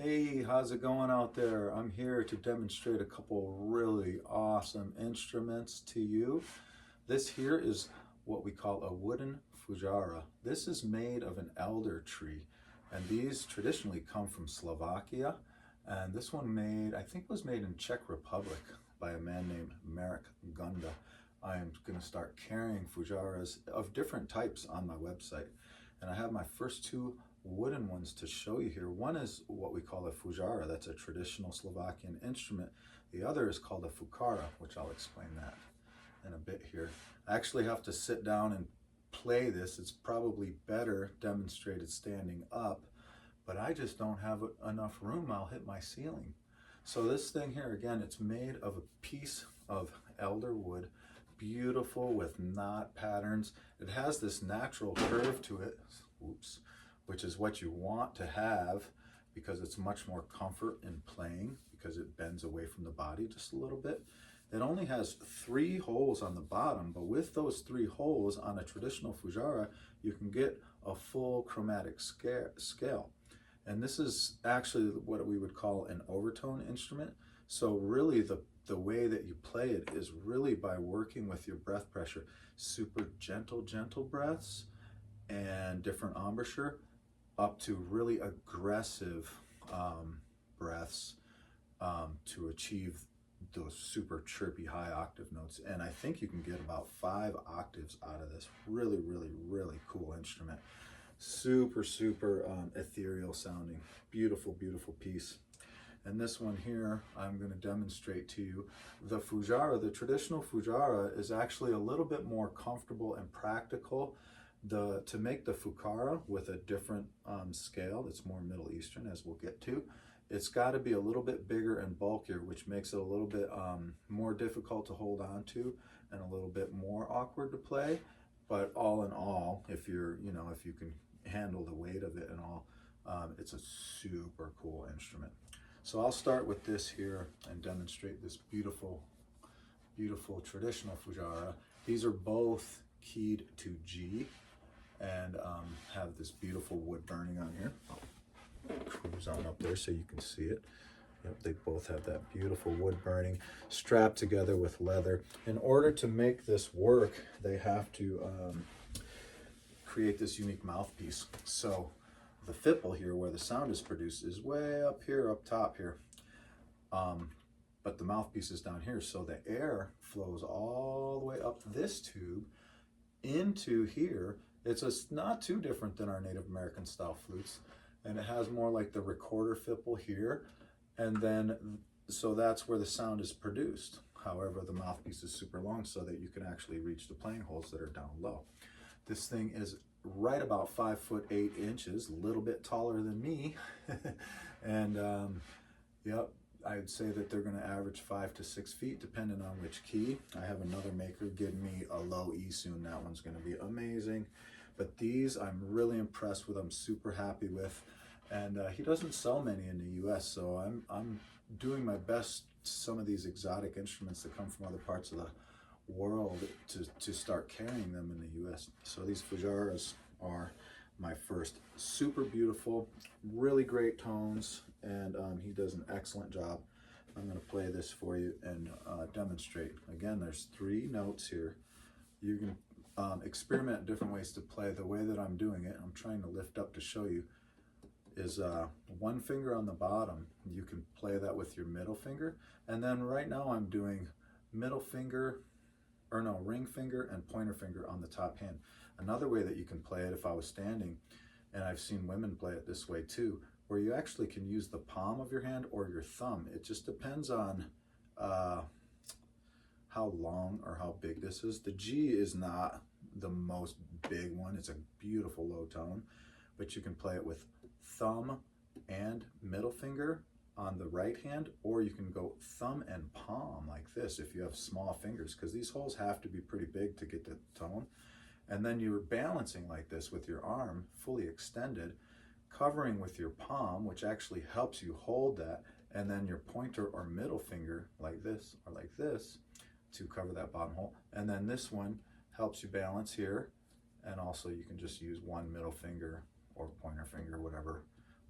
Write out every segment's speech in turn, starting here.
Hey, how's it going out there? I'm here to demonstrate a couple really awesome instruments to you. This here is what we call a wooden Fujara. This is made of an elder tree, and these traditionally come from Slovakia. And this one I think was made in Czech Republic by a man named Marek Gunda. I am going to start carrying Fujaras of different types on my website. And I have my first two wooden ones to show you here. One is what we call a Fujara. That's a traditional Slovakian instrument. The other is called a Fukara, which I'll explain that in a bit here. I actually have to sit down and play this. It's probably better demonstrated standing up, but I just don't have enough room. I'll hit my ceiling. So this thing here, again, it's made of a piece of elder wood, beautiful with knot patterns. It has this natural curve to it, which is what you want to have because it's much more comfort in playing because it bends away from the body just a little bit. It only has 3 holes on the bottom, but with those 3 holes on a traditional Fujara, you can get a full chromatic scale. And this is actually what we would call an overtone instrument. So really the way that you play it is really by working with your breath pressure. Super gentle breaths and different embouchure up to really aggressive breaths to achieve those super chirpy high octave notes. And I think you can get about 5 octaves out of this really cool instrument. Super ethereal sounding, beautiful piece. And this one here, I'm going to demonstrate to you. The Fujara, the traditional Fujara, is actually a little bit more comfortable and practical. To make the Fukara with a different scale that's more Middle Eastern, as we'll get to, it's got to be a little bit bigger and bulkier, which makes it a little bit more difficult to hold on to and a little bit more awkward to play. But all in all, if you can handle the weight of it and all, it's a super cool instrument. So I'll start with this here and demonstrate this beautiful traditional Fujara. These are both keyed to G and have this beautiful wood burning on here. I'll cruise on up there so you can see it. Yep, they both have that beautiful wood burning strapped together with leather. In order to make this work, they have to create this unique mouthpiece. So the fipple here, where the sound is produced, is way up here, up top here. But the mouthpiece is down here, so the air flows all the way up this tube into here. It's not too different than our Native American style flutes, and it has more like the recorder fipple here, and then so that's where the sound is produced. However, the mouthpiece is super long so that you can actually reach the playing holes that are down low. This thing is right about 5'8", a little bit taller than me, and yep, I'd say that they're going to average 5 to 6 feet depending on which key. I have another maker getting me a low E soon. That one's going to be amazing. But these I'm really impressed with. I'm super happy with, and he doesn't sell many in the U.S. So I'm doing my best. Some of these exotic instruments that come from other parts of the world to start carrying them in the U.S. So these Fujaras are my first. Super beautiful, really great tones, and he does an excellent job. I'm going to play this for you and demonstrate. Again, there's 3 notes here. You can experiment different ways to play. The way that I'm doing it, I'm trying to lift up to show you, is 1 finger on the bottom. You can play that with your middle finger, and then right now I'm doing ring finger and pointer finger on the top hand. Another way that you can play it, if I was standing, and I've seen women play it this way too, where you actually can use the palm of your hand or your thumb. It just depends on how long or how big this is. The G is not the most big one. It's a beautiful low tone, but you can play it with thumb and middle finger on the right hand, or you can go thumb and palm like this if you have small fingers, because these holes have to be pretty big to get the tone. And then you're balancing like this with your arm fully extended, covering with your palm, which actually helps you hold that, and then your pointer or middle finger like this or like this to cover that bottom hole. And then this one helps you balance here, and also you can just use one middle finger or pointer finger, whatever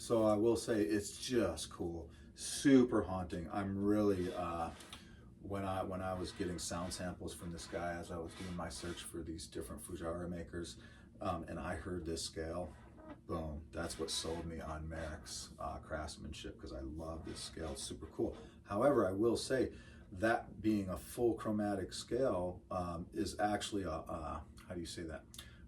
So I will say it's just cool, super haunting. I'm really when I was getting sound samples from this guy as I was doing my search for these different Fujara makers, and I heard this scale, boom, that's what sold me on Merrick's Craftsmanship, because I love this scale. It's super cool. However, I will say that being a full chromatic scale is actually how do you say that?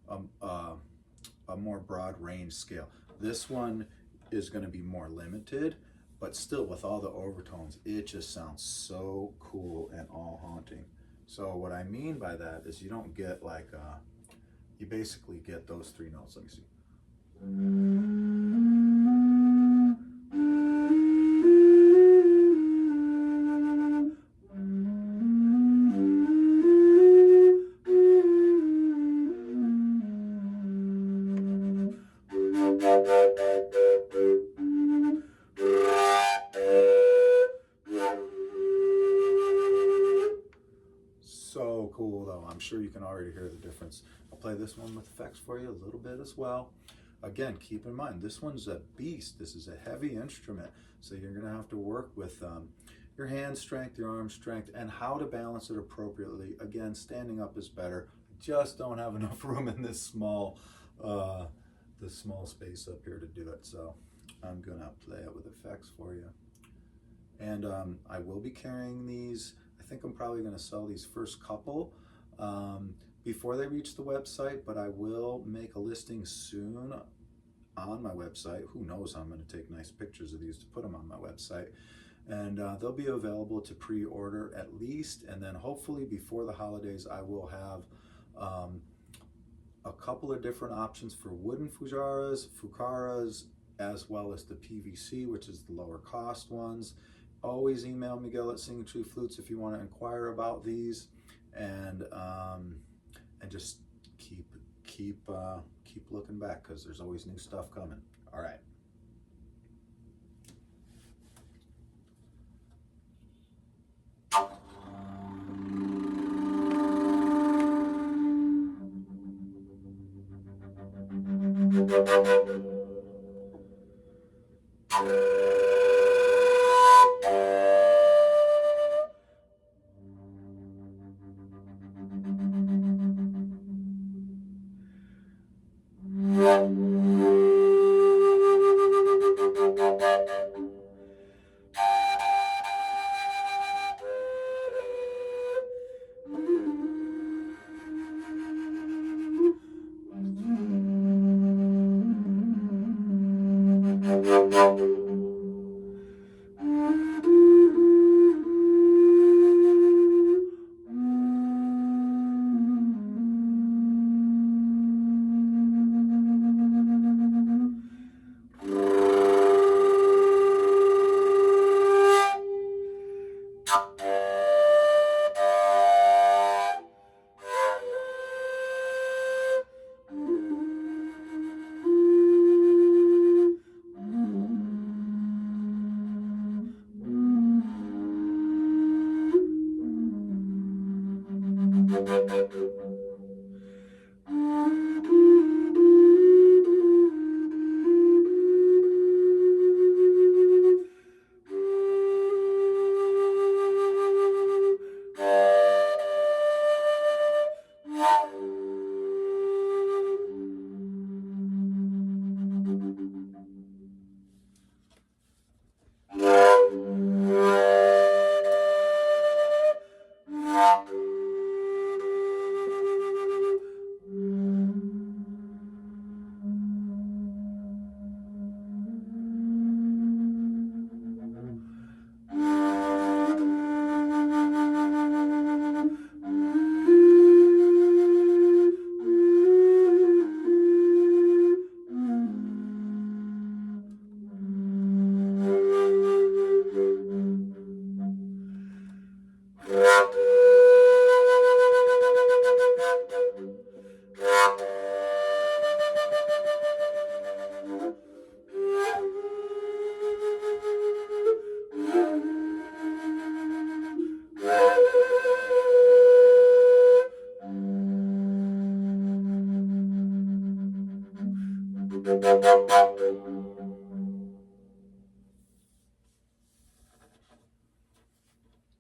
A more broad range scale. This one is going to be more limited, but still with all the overtones, it just sounds so cool and all haunting. So what I mean by that is you don't get like, you basically get those three notes. Let me see. So cool though. I'm sure you can already hear the difference. I'll play this one with effects for you a little bit as well. Again, keep in mind, this one's a beast. This is a heavy instrument. So you're gonna have to work with your hand strength, your arm strength, and how to balance it appropriately. Again, standing up is better. Just don't have enough room in this small space up here to do it. So I'm gonna play it with effects for you. And I will be carrying these. I think I'm probably going to sell these first couple before they reach the website, but I will make a listing soon on my website. Who knows how I'm going to take nice pictures of these to put them on my website. And they'll be available to pre-order at least, and then hopefully before the holidays I will have a couple of different options for wooden Fujaras, Fukaras, as well as the PVC, which is the lower cost ones. Always email Miguel at Singing Tree Flutes if you want to inquire about these, and just keep looking back, because there's always new stuff coming. All right.